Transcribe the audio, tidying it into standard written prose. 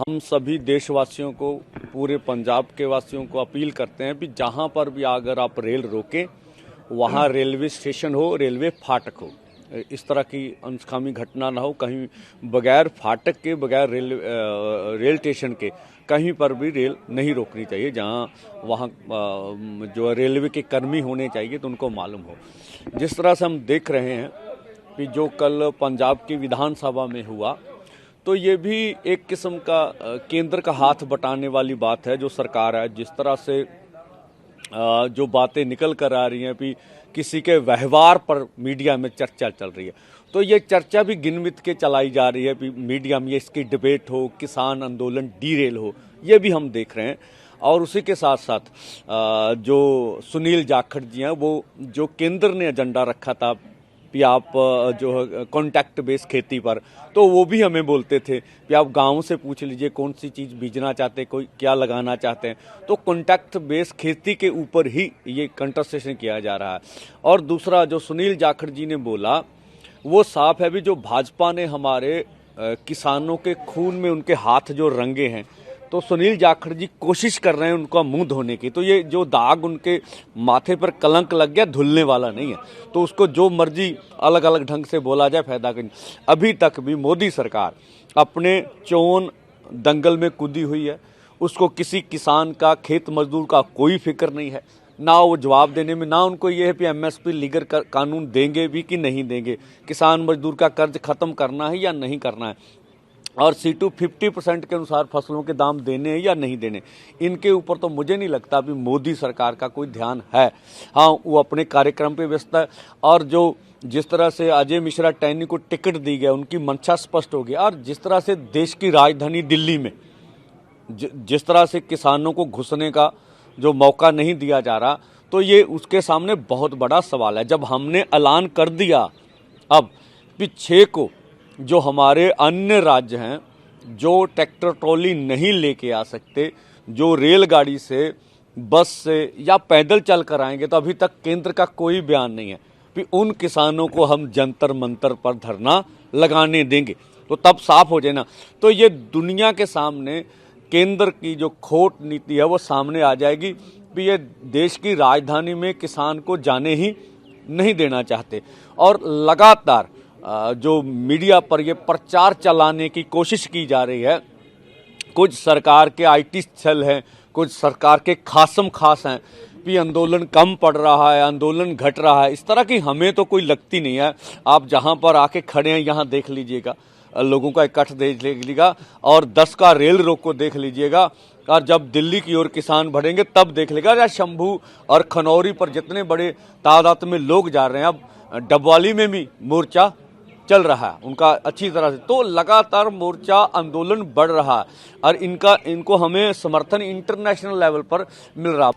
हम सभी देशवासियों को, पूरे पंजाब के वासियों को अपील करते हैं कि जहां पर भी अगर आप रेल रोकें वहां रेलवे स्टेशन हो, रेलवे फाटक हो, इस तरह की अनसुखावी घटना ना हो। कहीं बगैर फाटक के, बगैर रेल स्टेशन के कहीं पर भी रेल नहीं रोकनी चाहिए। जहां वहां जो रेलवे के कर्मी होने चाहिए तो उनको मालूम हो। जिस तरह से हम देख रहे हैं कि जो कल पंजाब की विधानसभा में हुआ, तो ये भी एक किस्म का केंद्र का हाथ बटाने वाली बात है। जो सरकार है, जिस तरह से जो बातें निकल कर आ रही हैं कि किसी के व्यवहार पर मीडिया में चर्चा चल रही है, तो ये चर्चा भी गिनमित के चलाई जा रही है कि मीडिया में इसकी डिबेट हो, किसान आंदोलन डीरेल हो, ये भी हम देख रहे हैं। और उसी के साथ साथ जो सुनील जाखड़ जी हैं, वो जो केंद्र ने एजेंडा रखा था कि आप जो है कॉन्टैक्ट बेस खेती पर, तो वो भी हमें बोलते थे कि आप गाँव से पूछ लीजिए कौन सी चीज़ बीजना चाहते हैं, कोई क्या लगाना चाहते हैं। तो कॉन्टैक्ट बेस खेती के ऊपर ही ये कंट्रास्टेशन किया जा रहा है। और दूसरा जो सुनील जाखड़ जी ने बोला, वो साफ है भी, जो भाजपा ने हमारे किसानों के खून में उनके हाथ जो रंगे हैं, तो सुनील जाखड़ जी कोशिश कर रहे हैं उनका मुंह धोने की। तो ये जो दाग उनके माथे पर कलंक लग गया, धुलने वाला नहीं है। तो उसको जो मर्जी अलग अलग ढंग से बोला जाए, फायदा कहीं। अभी तक भी मोदी सरकार अपने चोन दंगल में कूदी हुई है। उसको किसी किसान का, खेत मजदूर का कोई फिक्र नहीं है। ना वो जवाब देने में, ना उनको ये है कि एमएसपी लीगर कानून देंगे भी कि नहीं देंगे, किसान मजदूर का कर्ज खत्म करना है या नहीं करना है, और C2 50% के अनुसार फसलों के दाम देने हैं या नहीं देने। इनके ऊपर तो मुझे नहीं लगता भी मोदी सरकार का कोई ध्यान है। हाँ, वो अपने कार्यक्रम पे व्यस्त है। और जो जिस तरह से अजय मिश्रा टैनी को टिकट दी गया, उनकी मंशा स्पष्ट हो गई। और जिस तरह से देश की राजधानी दिल्ली में जिस तरह से किसानों को घुसने का जो मौका नहीं दिया जा रहा, तो ये उसके सामने बहुत बड़ा सवाल है। जब हमने ऐलान कर दिया अब कि 6 को जो हमारे अन्य राज्य हैं, जो ट्रैक्टर ट्रॉली नहीं लेके आ सकते, जो रेलगाड़ी से, बस से या पैदल चल कर आएंगे, तो अभी तक केंद्र का कोई बयान नहीं है कि उन किसानों को हम जंतर मंतर पर धरना लगाने देंगे। तो तब साफ हो जाए ना। तो ये दुनिया के सामने केंद्र की जो खोट नीति है वो सामने आ जाएगी कि ये देश की राजधानी में किसान को जाने ही नहीं देना चाहते। और लगातार जो मीडिया पर ये प्रचार चलाने की कोशिश की जा रही है, कुछ सरकार के आईटी सेल हैं, कुछ सरकार के खासम खास हैं कि आंदोलन कम पड़ रहा है, आंदोलन घट रहा है। इस तरह की हमें तो कोई लगती नहीं है। आप जहां पर आके खड़े हैं यहाँ देख लीजिएगा, लोगों का इकट्ठ देख लीजिएगा, और 10 का रेल रोक को देख लीजिएगा। और जब दिल्ली की ओर किसान बढ़ेंगे तब देख लेगा। या शंभू और खनौरी पर जितने बड़े तादाद में लोग जा रहे हैं, अब डबवाली में भी मोर्चा चल रहा है उनका अच्छी तरह से। तो लगातार मोर्चा आंदोलन बढ़ रहा है और इनको हमें समर्थन इंटरनेशनल लेवल पर मिल रहा है।